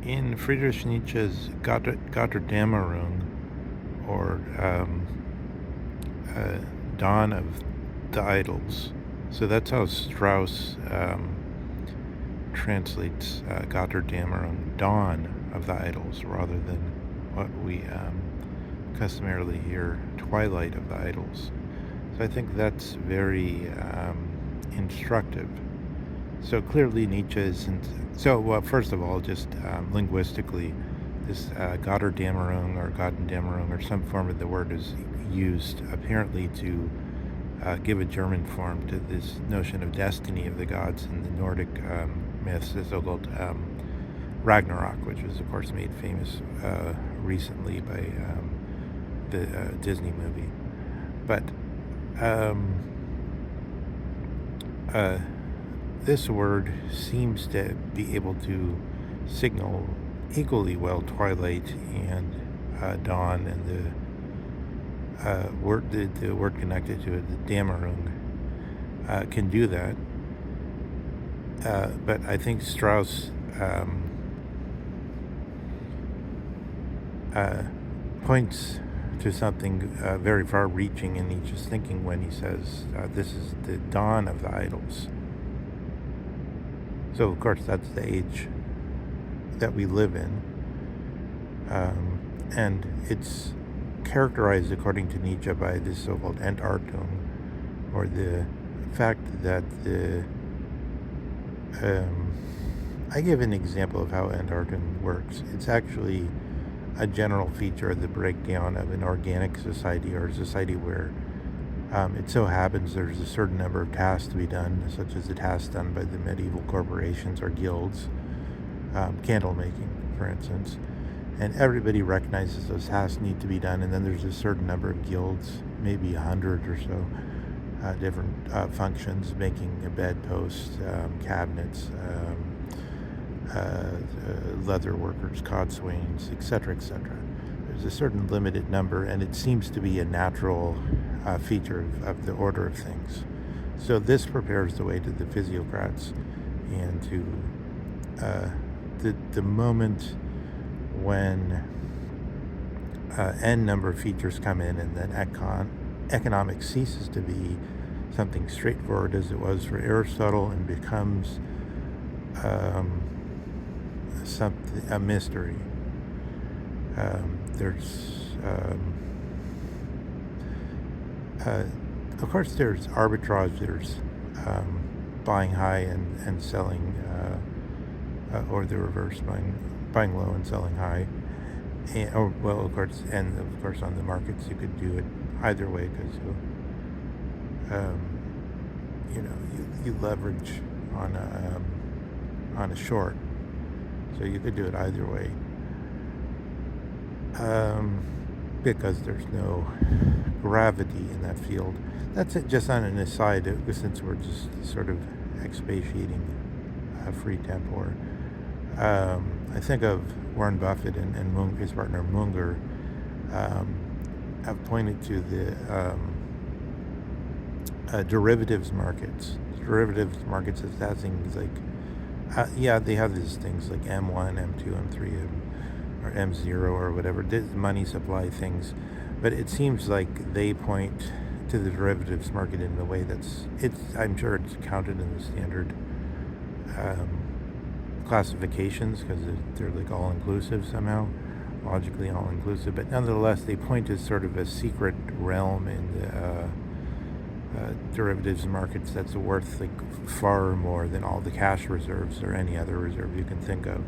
In Friedrich Nietzsche's Götterdämmerung, or uh, Dawn of the Idols, so that's how Strauss translates Götterdämmerung, Dawn of the Idols, rather than what we customarily hear, Twilight of the Idols. So I think that's very instructive. So clearly Nietzsche isn't. So, well, first of all, just linguistically, this Götterdämmerung or Götterdämmerung or some form of the word is used apparently to give a German form to this notion of destiny of the gods in the Nordic myths, the so-called Ragnarok, which was, of course, made famous recently by the Disney movie. But this word seems to be able to signal equally well twilight and dawn, and the word connected to it, the Dämmerung, can do that. But I think Strauss points to something very far-reaching in Nietzsche's thinking when he says this is the dawn of the idols. So, of course, that's the age that we live in. And it's characterized, according to Nietzsche, by this so-called Entartung, or the fact that I give an example of how Entartung works. It's actually a general feature of the breakdown of an organic society, or a society where it so happens there's a certain number of tasks to be done, such as the tasks done by the medieval corporations or guilds, candle making, for instance, and everybody recognizes those tasks need to be done, and then there's a certain number of guilds, maybe 100 or so, different functions, making a bedpost, cabinets, leather workers, codswains, etc., etc. There's a certain limited number, and it seems to be a natural feature of the order of things. So this prepares the way to the physiocrats, and to the moment when n number of features come in, and then economics ceases to be something straightforward as it was for Aristotle and becomes a mystery. Of course, there's arbitrage. There's buying high and selling, or the reverse, buying low and selling high. And, of course, on the markets you could do it either way, because you leverage on a short, so you could do it either way. Because there's no gravity in that field. That's it, just on an aside, since we're just sort of expatiating free tempore. I think of Warren Buffett and his partner Munger have pointed to the derivatives markets. Derivatives markets has things like, they have these things like M1, M2, M3, or M0 or whatever, money supply things, but it seems like they point to the derivatives market in a way I'm sure it's counted in the standard classifications, because they're like all-inclusive somehow, logically all-inclusive, but nonetheless they point to sort of a secret realm in the derivatives markets that's worth like far more than all the cash reserves or any other reserve you can think of.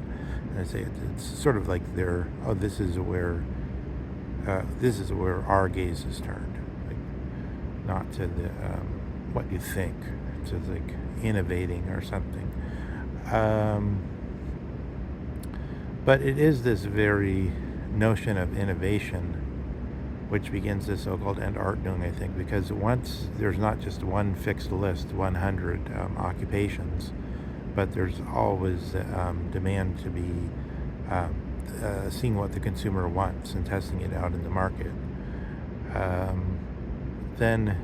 And I say it's sort of like this is where our gaze is turned, like not to the what you think, to like innovating or something. But it is this very notion of innovation which begins the so-called Entartung, I think, because once there's not just one fixed list, 100 occupations, but there's always demand to be seeing what the consumer wants and testing it out in the market. Then,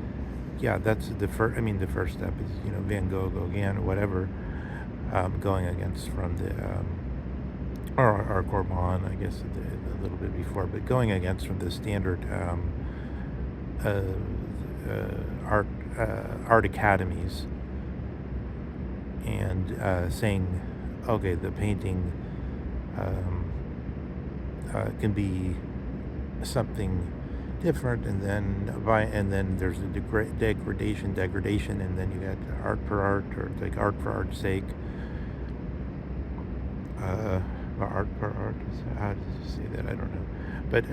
that's the first. I mean, the first step is Van Gogh, Gauguin, whatever, going against from the or Corban, I guess, a little bit before, but going against from the standard uh, art academies and saying, okay, the painting um, can be something different, and then there's a degradation, and then you got art for art, or like art for art's sake. Uh, or art for art. How does you say that? I don't know. But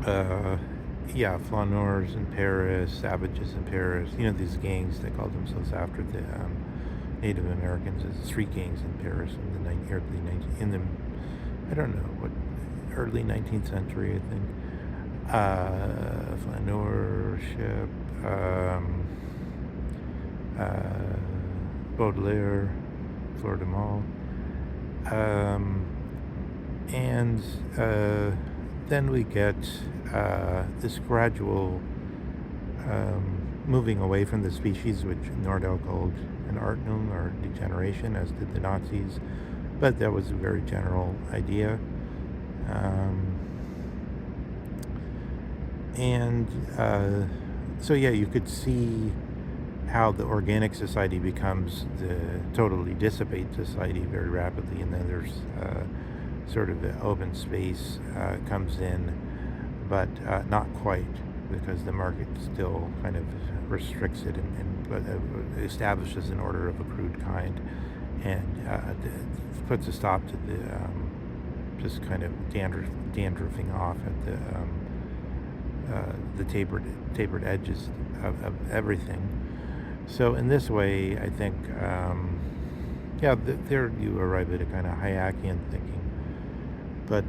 uh, yeah, flaneurs in Paris, savages in Paris. You know, these gangs that called themselves after the Native Americans as street gangs in Paris in the I don't know what, early 19th century, I think. Flaneurship, Baudelaire, Fleur de Mal. And then we get this gradual moving away from the species, which Nordau called an Ordnung, or degeneration, as did the Nazis, but that was a very general idea. So yeah, you could see how the organic society becomes the totally dissipate society very rapidly, and then there's sort of the open space comes in, but not quite, because the market still kind of restricts it and establishes an order of a crude kind, and puts a stop to the just kind of dandruffing off at the tapered edges of everything. So in this way, I think, there you arrive at a kind of Hayekian thinking. But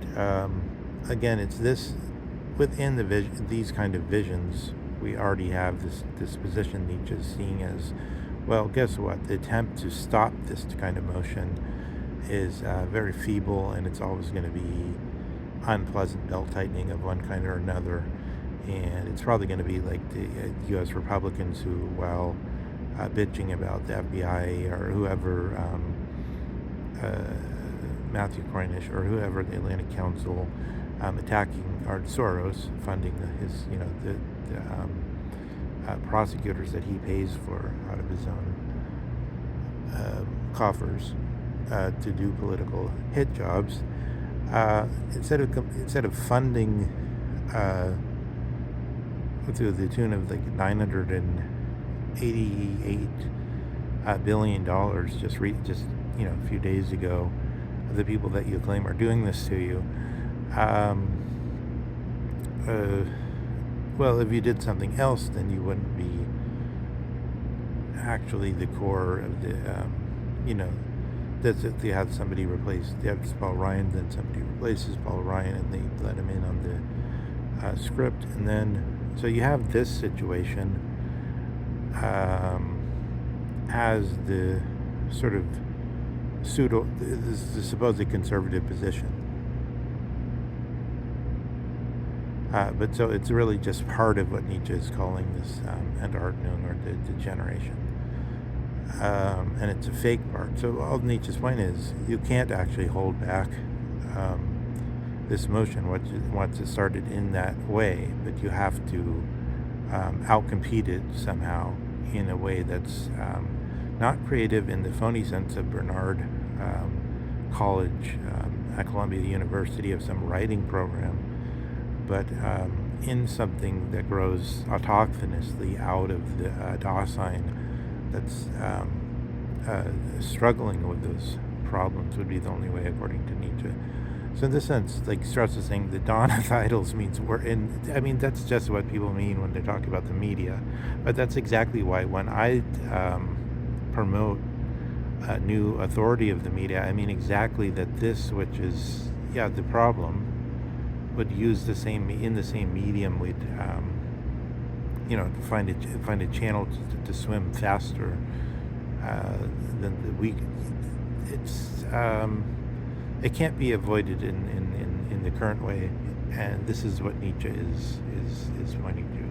again, it's this within the these kind of visions, we already have this position Nietzsche is seeing as, well, guess what? The attempt to stop this kind of motion is very feeble, and it's always going to be unpleasant belt tightening of one kind or another. And it's probably going to be like the U.S. Republicans who, while bitching about the FBI or whoever, Matthew Cornish or whoever, the Atlantic Council, attacking Art Soros, funding his, the prosecutors that he pays for out of his own coffers to do political hit jobs, instead of funding to the tune of like $988 billion just a few days ago, of the people that you claim are doing this to you. Well, if you did something else, then you wouldn't be actually the core of the, that's if they have somebody replace, they have Paul Ryan, then somebody replaces Paul Ryan, and they let him in on the script, and then, so you have this situation as the sort of the supposed conservative position. But so it's really just part of what Nietzsche is calling this Entordnung, or the degeneration. And it's a fake part. So all Nietzsche's point is, you can't actually hold back this motion once it started in that way, but you have to outcompete it somehow in a way that's not creative in the phony sense of Bernard College at Columbia University of some writing program, but in something that grows autochthonously out of the Dasein that's struggling with those problems would be the only way, according to Nietzsche. So in this sense, like Strauss is saying, the dawn of idols means that's just what people mean when they talk about the media. But that's exactly why when I promote a new authority of the media, I mean exactly that this, which is, the problem, would use the same medium, we'd find a channel to swim faster than the weak. It can't be avoided in the current way, and this is what Nietzsche is pointing to.